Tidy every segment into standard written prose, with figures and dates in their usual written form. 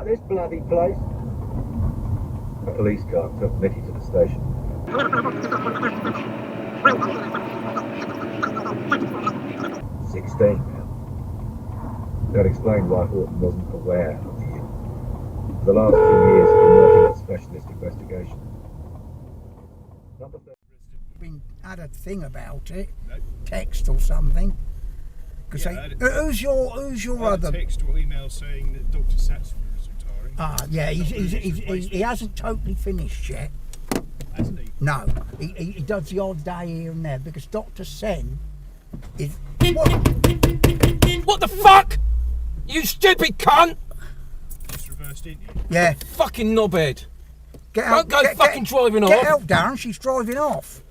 this bloody place. A police car took Mickey to the station. 16 now. That explained why Horton wasn't aware of the unit. For the last 2 years, he's been working with specialist investigation. Number 30. Been had a thing about it, text or something. Because who's your other text or email saying that Dr. Satsman is retiring? Ah, yeah, he hasn't totally finished yet. Hasn't he? No, he does the odd day here and there because Dr. Sen is. What the fuck? You stupid cunt! It's reversed into you. Yeah. Fucking knobhead. Get out, Don't go fucking driving off. Get out, Darren. She's driving off.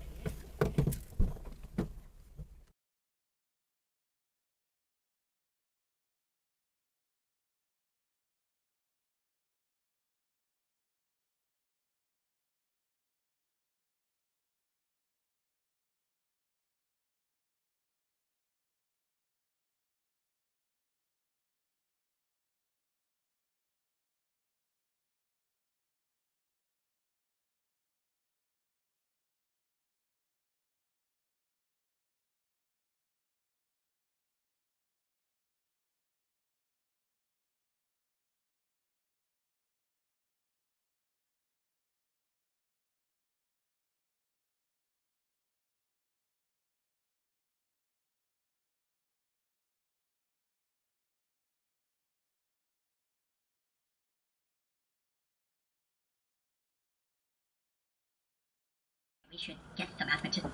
We should get the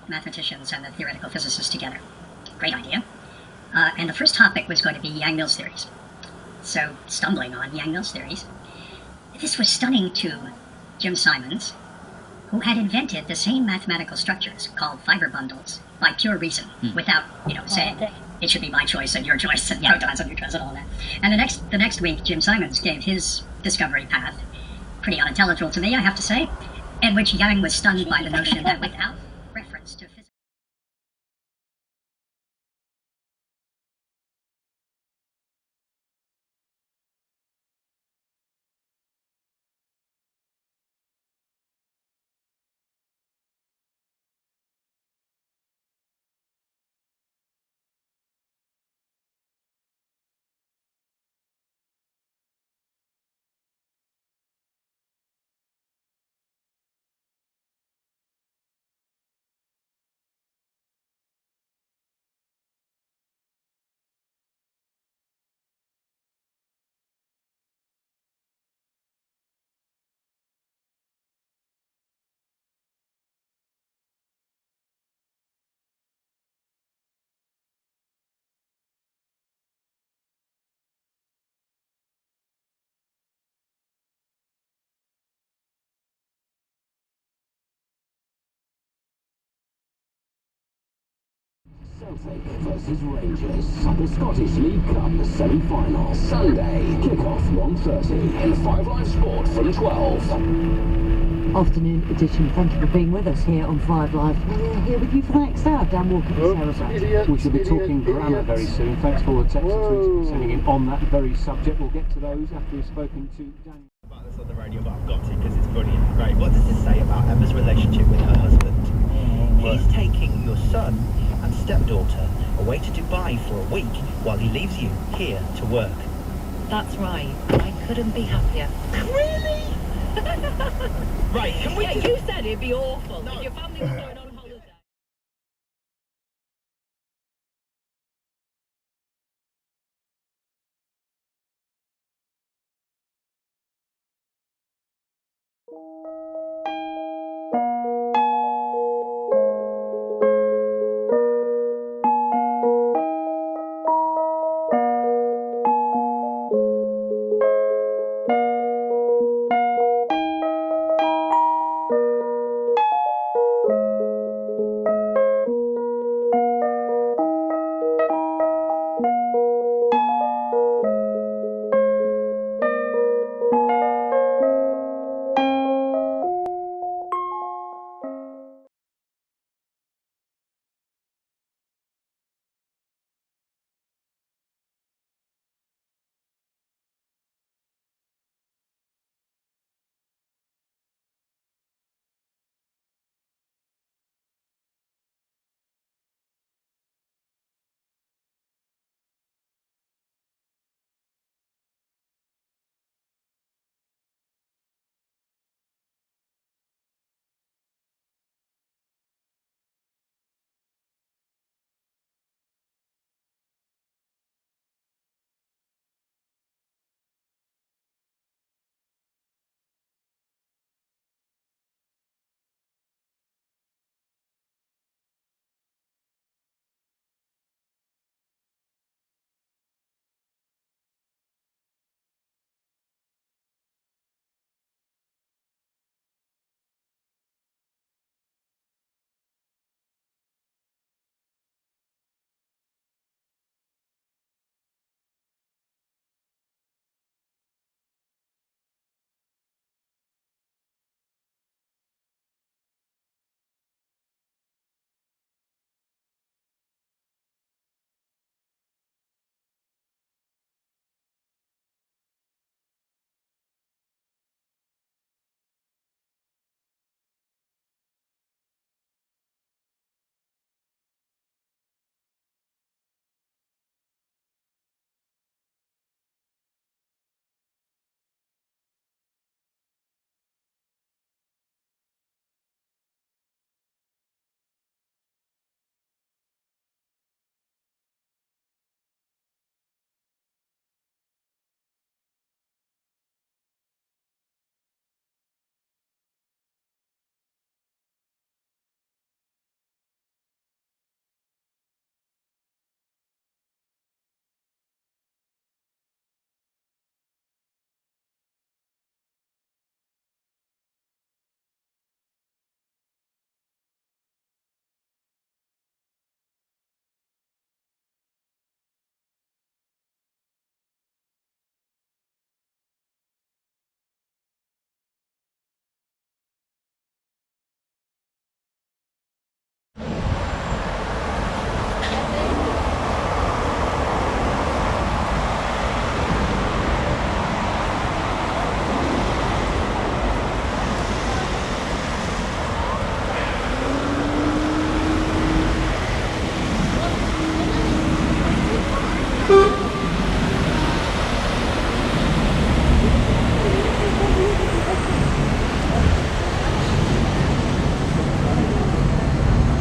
mathematicians and the theoretical physicists together. Great idea. And the first topic was going to be Yang-Mills theories. So, stumbling on Yang-Mills theories, this was stunning to Jim Simons, who had invented the same mathematical structures called fiber bundles by pure reason, without, saying it should be my choice and your choice and protons and neutrons and all that. And the next week, Jim Simons gave his discovery path, pretty unintelligible to me, I have to say, in which Yang was stunned by the notion that without reference to physics. Celtic versus Rangers, the Scottish League Cup semi-final. Sunday, kick-off 1:30 in 5 Live Sport from 12. Afternoon edition. Thank you for being with us here on 5 Live. We're here with you for the next hour. Dan Walker and Sarah Batt. We shall be talking grammar very soon. Thanks for all the text and tweets sending in on that very subject. We'll get to those after we've spoken to Daniel. About this on the radio, but I've got to because it's brilliant. Great. What does this say about Emma's relationship with her husband? He's taking your son and stepdaughter away to Dubai for a week while he leaves you here to work. That's right. I couldn't be happier. Really? Right, can we you said it'd be awful. No. If your family was going on